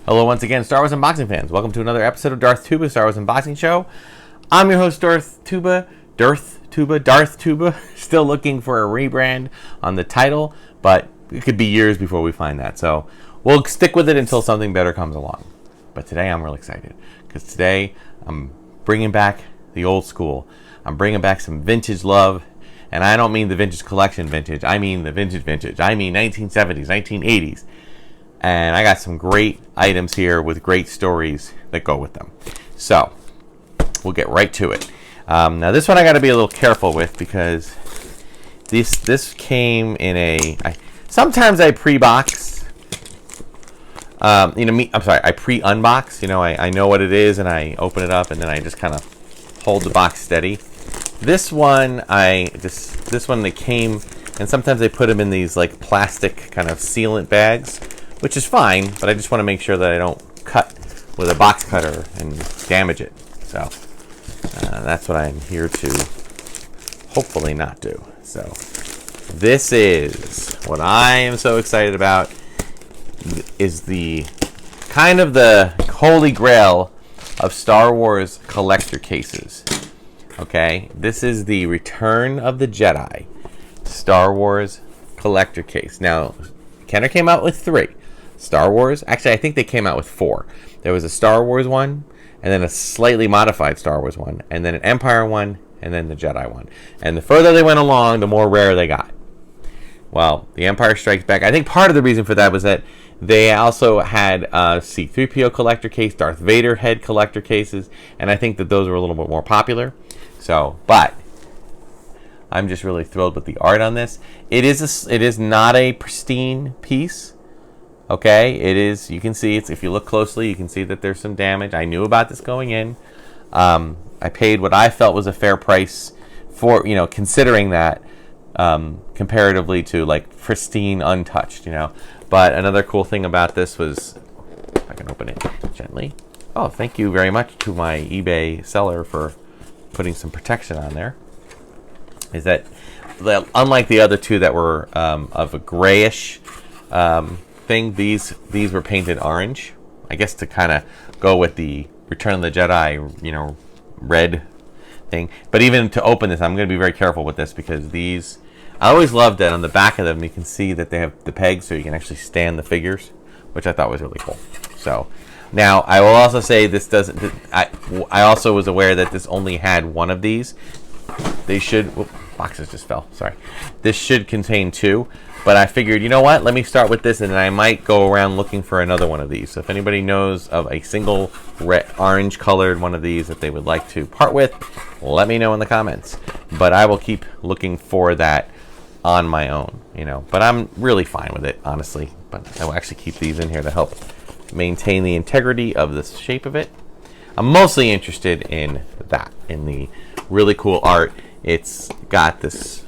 Hello once again, Star Wars unboxing fans. Welcome to another episode of Darth Tuba, Star Wars unboxing show. I'm your host, Darth Tuba. Still looking for a rebrand on the title, but it could be years before we find that. So we'll stick with it until something better comes along. But today I'm really excited because today I'm bringing back the old school. I'm bringing back some vintage love. And I don't mean the vintage collection vintage. I mean the vintage. I mean 1970s, 1980s. And I got some great items here with great stories that go with them. So, we'll get right to it. Now, this one I got to be a little careful with because this came in a... sometimes I pre-box. I pre-unbox. I know what it is, and I open it up, and then I just kind of hold the box steady. This one, this one they came, and sometimes they put them in these like plastic kind of sealant bags, which is fine, but I just want to make sure that I don't cut with a box cutter and damage it. So that's what I'm here to hopefully not do. So this is what I am so excited about, is the kind of the holy grail of Star Wars collector cases. Okay, this is the Return of the Jedi Star Wars collector case. Now, Kenner came out with 3. Star Wars, actually I think they came out with 4. There was a Star Wars one, and then a slightly modified Star Wars one, and then an Empire one, and then the Jedi one. And the further they went along, the more rare they got. Well, the Empire Strikes Back, I think part of the reason for that was that they also had C-3PO collector case, Darth Vader head collector cases, and I think that those were a little bit more popular. So, but I'm just really thrilled with the art on this. It is not a pristine piece. Okay, it is. You can see it's. If you look closely, you can see that there's some damage. I knew about this going in. I paid what I felt was a fair price for, considering that comparatively to like pristine, untouched. But another cool thing about this was, if I can open it gently. Oh, thank you very much to my eBay seller for putting some protection on there. Is that unlike the other two that were of a grayish thing, these were painted orange, I guess, to kind of go with the Return of the Jedi, red thing. But even to open this, I'm going to be very careful with this because these, I always loved that on the back of them you can see that they have the pegs so you can actually stand the figures, which I thought was really cool. So now I will also say this doesn't. I also was aware that this only had one of these. They should. Whoop, boxes just fell. Sorry. This should contain 2. But I figured, you know what? Let me start with this, and then I might go around looking for another one of these. So if anybody knows of a single orange-colored one of these that they would like to part with, let me know in the comments. But I will keep looking for that on my own, But I'm really fine with it, honestly. But I will actually keep these in here to help maintain the integrity of the shape of it. I'm mostly interested in that, in the really cool art. It's got this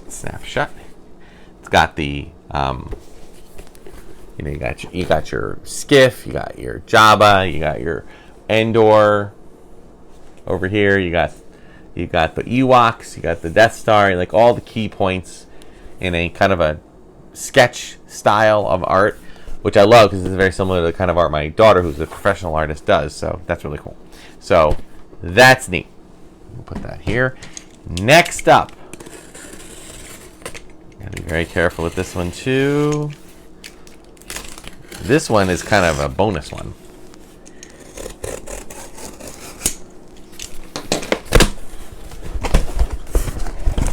snap shut. It's got the you got your skiff, you got your Jabba, you got your Endor over here, you got the Ewoks, you got the Death Star, like all the key points in a kind of a sketch style of art, which I love because it's very similar to the kind of art my daughter, who's a professional artist, does. So that's really cool. So that's neat. We'll put that here. Next up, gotta be very careful with this one too. This one is kind of a bonus one.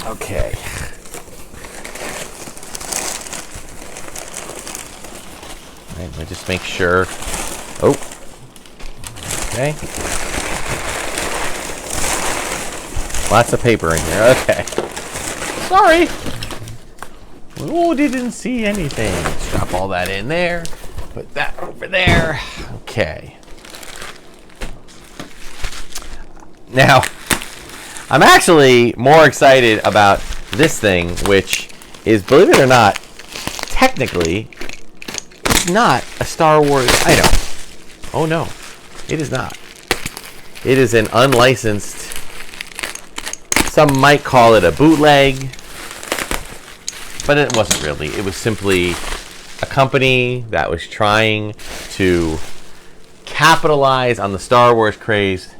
Okay. All right, let me just make sure. Oh. Okay. Lots of paper in here. Okay. Sorry. Oh, didn't see anything. Let's drop all that in there. Put that over there. Okay. Now, I'm actually more excited about this thing, which is, believe it or not, technically, it's not a Star Wars item. Oh no, it is not. It is an unlicensed, some might call it a bootleg, but it wasn't really. It was simply a company that was trying to capitalize on the Star Wars craze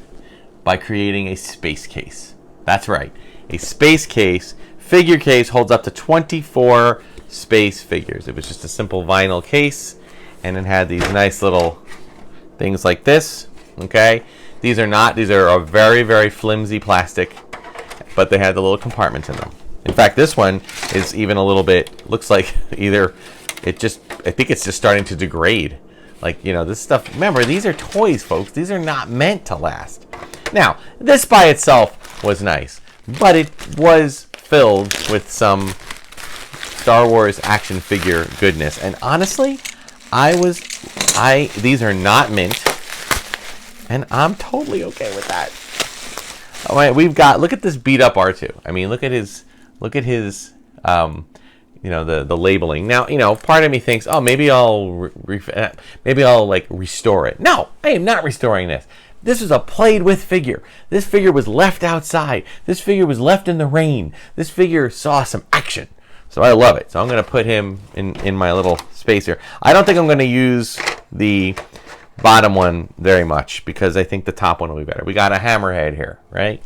by creating a space case. That's right. A space case, figure case, holds up to 24 space figures. It was just a simple vinyl case, and it had these nice little things like this. Okay? These are a very, very flimsy plastic, but they had the little compartments in them. In fact, this one is even a little bit, looks like I think it's just starting to degrade. Like, this stuff, remember, these are toys, folks. These are not meant to last. Now, this by itself was nice, but it was filled with some Star Wars action figure goodness. And honestly, these are not mint, and I'm totally okay with that. All right, look at this beat up R2. I mean, look at his, the labeling. Now, part of me thinks, oh, maybe I'll restore it. No, I am not restoring this. This is a played with figure. This figure was left outside. This figure was left in the rain. This figure saw some action. So I love it. So I'm going to put him in my little space here. I don't think I'm going to use the bottom one very much because I think the top one will be better. We got a hammerhead here, right?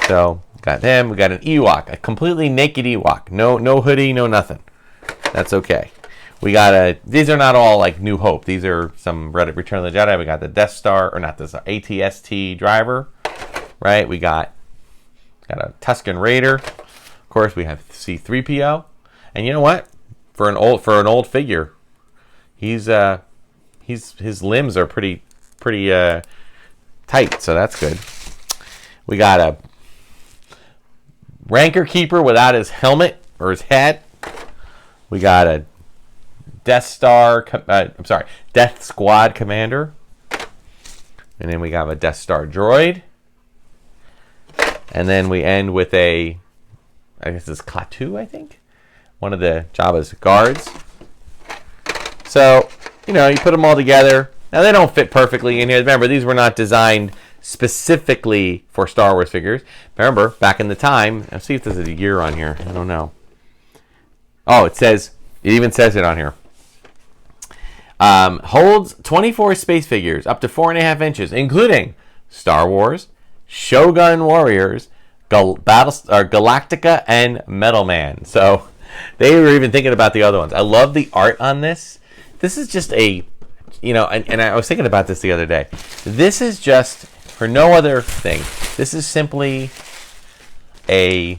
So got him. We got an Ewok, a completely naked Ewok. No hoodie, no nothing. That's okay. We got these are not all like New Hope. These are some Return of the Jedi. We got the Death Star, or not this, AT-ST driver, right? We got a Tusken Raider. Of course, we have C-3PO. And you know what? For an old figure, his limbs are pretty tight, so that's good. We got a Rancor Keeper without his helmet or his hat. We got a Death Squad Commander. And then we got a Death Star droid. And then we end with I guess it's Klaatu, I think. One of the Jabba's guards. So, you put them all together. Now, they don't fit perfectly in here. Remember, these were not designed specifically for Star Wars figures. Remember, back in the time, let's see if there's a year on here. I don't know. Oh, it even says it on here. Holds 24 space figures up to 4.5 inches, including Star Wars, Shogun Warriors, Galactica, and Metal Man. So they were even thinking about the other ones. I love the art on this. This is just and I was thinking about this the other day. This is just for no other thing. This is simply a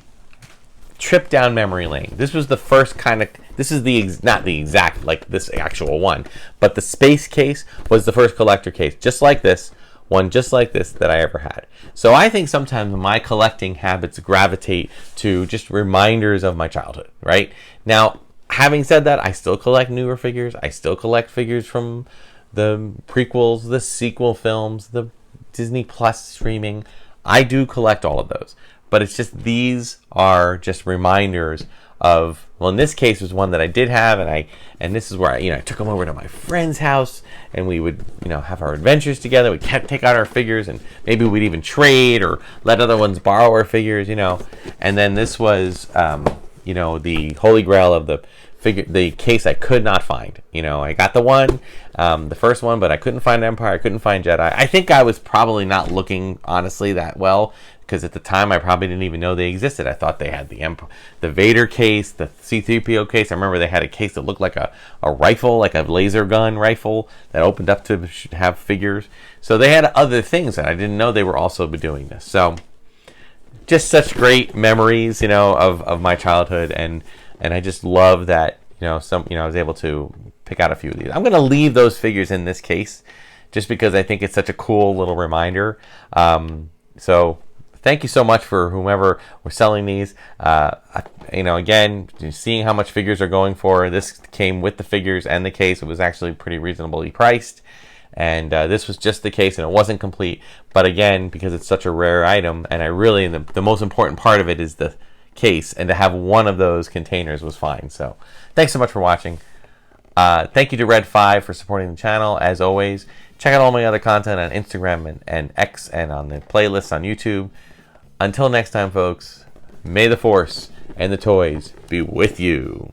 trip down memory lane. This was the first kind of, this is not the exact, like this actual one, but the space case was the first collector case, just like this, one just like this that I ever had. So I think sometimes my collecting habits gravitate to just reminders of my childhood, right? Now, having said that, I still collect newer figures. I still collect figures from the prequels, the sequel films, the Disney Plus streaming. I do collect all of those. But it's just, these are just reminders of, well, in this case was one that I did have, and this is where I took them over to my friend's house, and we would, have our adventures together. We'd take out our figures, and maybe we'd even trade or let other ones borrow our figures, And then this was, the holy grail of the case I could not find. I got the first one, but I couldn't find Empire. I couldn't find Jedi. I think I was probably not looking, honestly, that well, because at the time I probably didn't even know they existed. I thought they had the Vader case, the C-3PO case. I remember they had a case that looked like a rifle, like a laser gun rifle that opened up to have figures. So they had other things that I didn't know they were also doing this. So just such great memories, of my childhood, and I just love that, I was able to pick out a few of these. I'm going to leave those figures in this case just because I think it's such a cool little reminder. So thank you so much for whomever was selling these. Again, seeing how much figures are going for. This came with the figures and the case. It was actually pretty reasonably priced. And this was just the case, and it wasn't complete. But again, because it's such a rare item, and the most important part of it is the case, and to have one of those containers was fine. So thanks so much for watching. Thank you to Red5 for supporting the channel. As always, check out all my other content on Instagram and X, and on the playlists on YouTube. Until next time, folks, may the Force and the toys be with you.